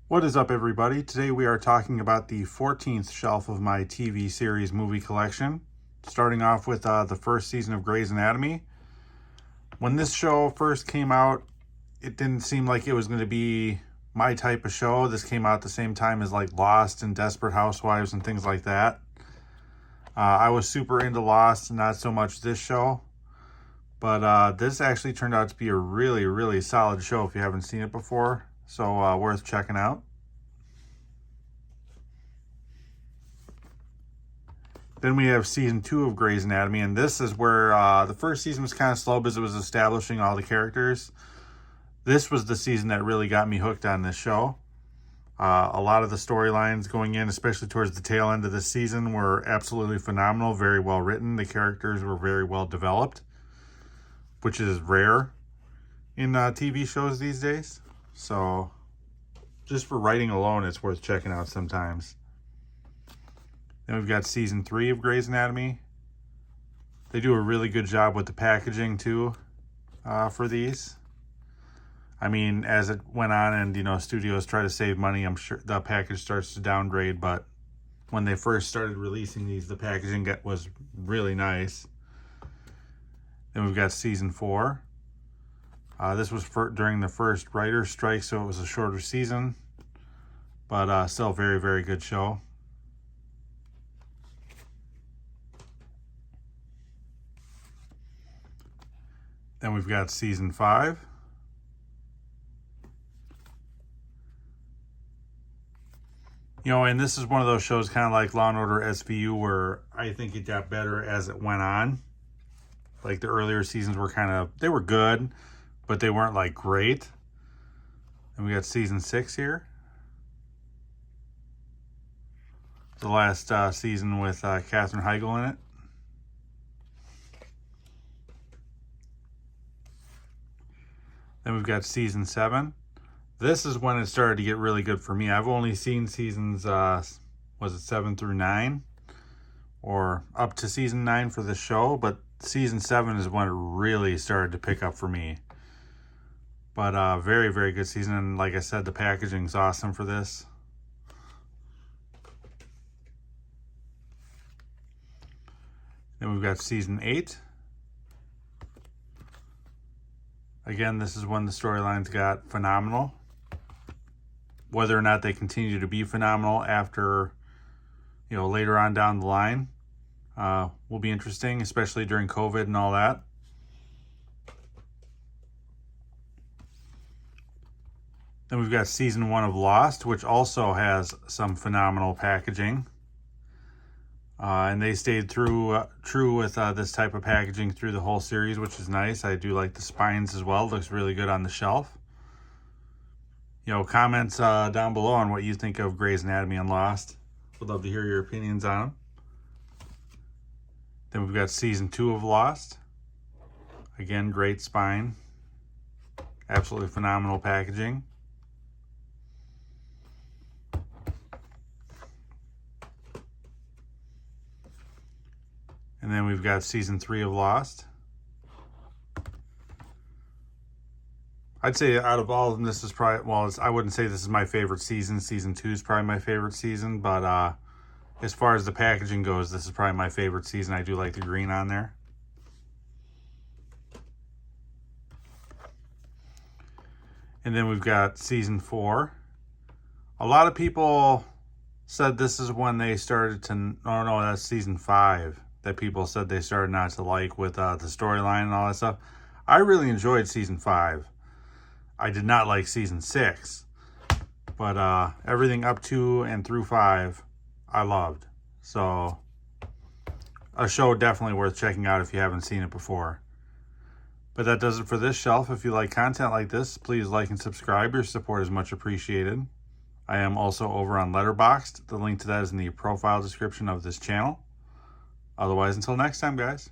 What is up, everybody? Today we are talking about the 14th shelf of my TV series movie collection, starting off with the first season of Grey's Anatomy. When this show first came out, it didn't seem like it was going to be my type of show. This came out at the same time as like Lost and Desperate Housewives and things like that. I was super into Lost, not so much this show. But this actually turned out to be a really, really solid show if you haven't seen it before. So worth checking out. Then we have season 2 of Grey's Anatomy, and this is where the first season was kind of slow because it was establishing all the characters. This was the season that really got me hooked on this show. A lot of the storylines going in, especially towards the tail end of the season, were absolutely phenomenal, very well written. The characters were very well developed, which is rare in TV shows these days. So just for writing alone, it's worth checking out sometimes. Then we've got season 3 of Grey's Anatomy. They do a really good job with the packaging too for these. I mean, as it went on and, studios try to save money, I'm sure the package starts to downgrade. But when they first started releasing these, the packaging was really nice. Then we've got season 4. This was during the first writer's strike, so it was a shorter season, but still a very, very good show. Then we've got season 5. And this is one of those shows kind of like Law & Order SVU where I think it got better as it went on. Like the earlier seasons were they were good, but they weren't like great. And we got season 6 here. The last season with Katherine Heigl in it. Then we've got season 7. This is when it started to get really good for me. I've only seen seasons, 7 through 9? Or up to season 9 for the show, but season 7 is when it really started to pick up for me. But very, very good season. And like I said, the packaging's awesome for this. Then we've got season 8. Again, this is when the storylines got phenomenal. Whether or not they continue to be phenomenal after, later on down the line, will be interesting, especially during COVID and all that. Then we've got season 1 of Lost, which also has some phenomenal packaging. And they stayed true with this type of packaging through the whole series, which is nice. I do like the spines as well. Looks really good on the shelf. Comments down below on what you think of Grey's Anatomy and Lost. Would love to hear your opinions on them. Then we've got season 2 of Lost. Again, great spine. Absolutely phenomenal packaging. And then we've got season 3 of Lost. I'd say out of all of them, this is probably, I wouldn't say this is my favorite season. Season 2 is probably my favorite season, but as far as the packaging goes, this is probably my favorite season. I do like the green on there. And then we've got season 4. A lot of people said this is when they started to, no, that's season 5. That people said they started not to like with the storyline and all that stuff. I really enjoyed season 5. I did not like season 6. But everything up to and through 5, I loved. So, a show definitely worth checking out if you haven't seen it before. But that does it for this shelf. If you like content like this, please like and subscribe. Your support is much appreciated. I am also over on Letterboxd. The link to that is in the profile description of this channel. Otherwise, until next time, guys.